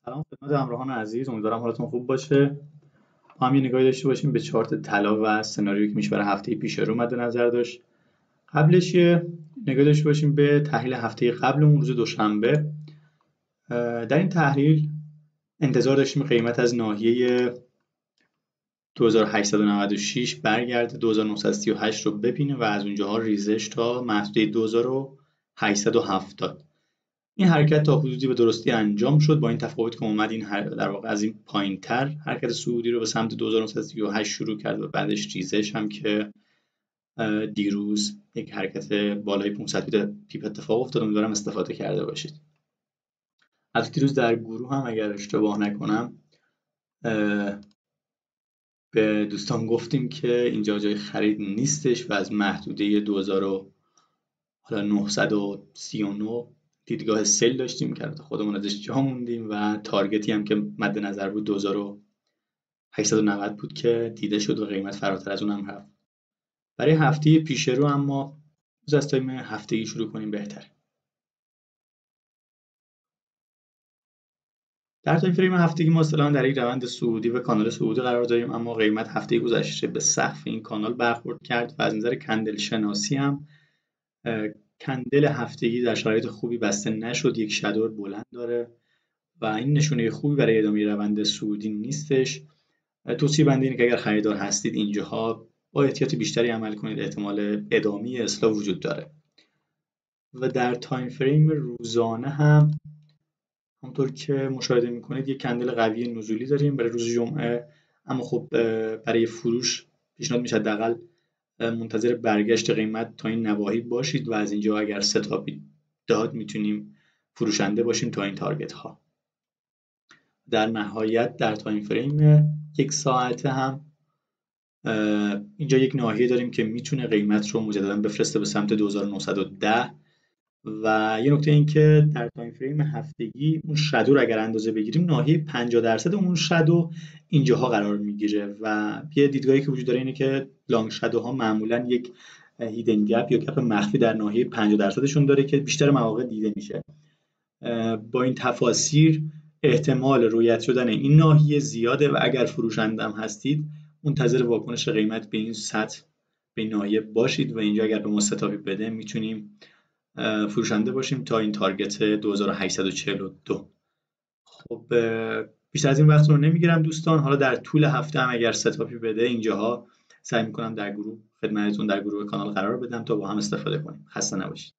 سلام خدمت همراهان عزیز، امیدوارم حالتون خوب باشه. ما هم یه نگاهی داشته باشیم به چارت طلا و سناریویی که میشه برای هفته پیش رو مد نظر داشت. قبلش یه نگاهی داشته باشیم به تحلیل هفته قبلمون روز دوشنبه. در این تحلیل انتظار داشتیم قیمت از ناحیه 2896 برگرده 2938 رو ببینه و از اونجاها ریزش تا محدوده 2870. این حرکت تا حدودی به درستی انجام شد، با این تفاوت که اومد این در واقع از این پایین‌تر حرکت صعودی رو به سمت 2938 شروع کرد و بعدش ریزش هم که دیروز یک حرکت بالای 500 پیپ اتفاق افتاد. امیدوارم استفاده کرده باشید. از دیروز در گروه هم اگر اشتباه نکنم به دوستان گفتیم که اینجا جای خرید نیستش و از محدوده 2939 دیدگاه سل داشتیم که خودمون ازش جا موندیم و تارگتی هم که مد نظر بود 2890 بود که دیده شد و قیمت فراتر از اون هم رفت. برای هفته پیش رو اما از تایم هفتگی شروع کنیم بهتر. در تایم فریم هفتگی ما اصطلاحاً در یک روند صعودی و کانال صعودی قرار داریم، اما قیمت هفته گذشته به سقف این کانال برخورد کرد و از نظر کندل شناسی هم کندل هفتگی در شرایط خوبی بسته نشد، یک شادو بلند داره و این نشونه خوبی برای ادامه روند صعودی نیستش. توصیه بنده اینه که اگر خریدار هستید اینجاها با احتیاط بیشتری عمل کنید، احتمال ادامه اصلاح وجود داره. و در تایم فریم روزانه هم همونطور که مشاهده میکنید یک کندل قوی نزولی داریم برای روز جمعه، اما خب برای فروش پیشنهاد میشه حداقل منتظر برگشت قیمت تا این نواحی باشید و از اینجا اگر ستاپی داد میتونیم فروشنده باشیم تا این تارگت ها. در نهایت در تایم فریم یک ساعته هم اینجا یک ناحیه داریم که میتونه قیمت رو مجددا بفرسته به سمت 2910 و یه نکته این که در تایم فریم هفتگی اون شادو رو اگر اندازه بگیریم ناحیه 50% اون شادو اینجاها قرار میگیره و یه دیدگاهی که وجود داره اینه که لانگ شادوها معمولا یک هیدن گپ یا گپ مخفی در ناحیه 50% شون داره که بیشتر مواقع دیده میشه. با این تفاسیر احتمال رویت شدن این ناحیه زیاده و اگر فروشنده هم هستید منتظر واکنش قیمت به این سطح به این ناحیه باشید و اینجا اگر به ما ستاپی بده میتونیم فروشنده باشیم تا این تارگت 2842. خب بیشتر از این وقت رو نمیگیرم دوستان. حالا در طول هفته هم اگر ستاپی بده اینجاها سعی میکنم در گروه خدمتتون در گروه کانال قرار بدم تا با هم استفاده کنیم. خسته نباشید.